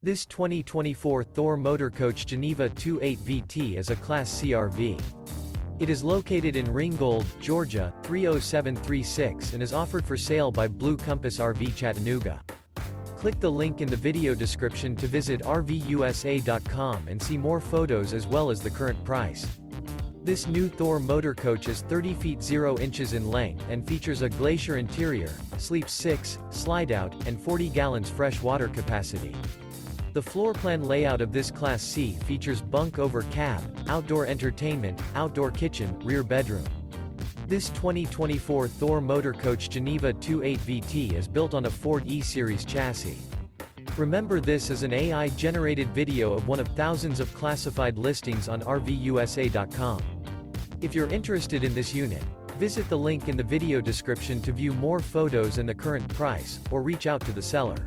This 2024 Thor Motor Coach Geneva 28VT is a Class C RV. It is located in Ringgold, Georgia, 30736 and is offered for sale by Blue Compass RV Chattanooga. Click the link in the video description to visit RVUSA.com and see more photos as well as the current price. This new Thor Motor Coach is 30 feet 0 inches in length and features a GLACIER interior, sleeps 6, Slideout, and 40 gallons fresh water capacity. The floor plan layout of this Class C features bunk over cab, outdoor entertainment, outdoor kitchen, rear bedroom. This 2024 Thor Motor Coach Geneva 28VT is built on a Ford E-Series chassis. Remember, this is an AI-generated video of one of thousands of classified listings on RVUSA.com. If you're interested in this unit, visit the link in the video description to view more photos and the current price, or reach out to the seller.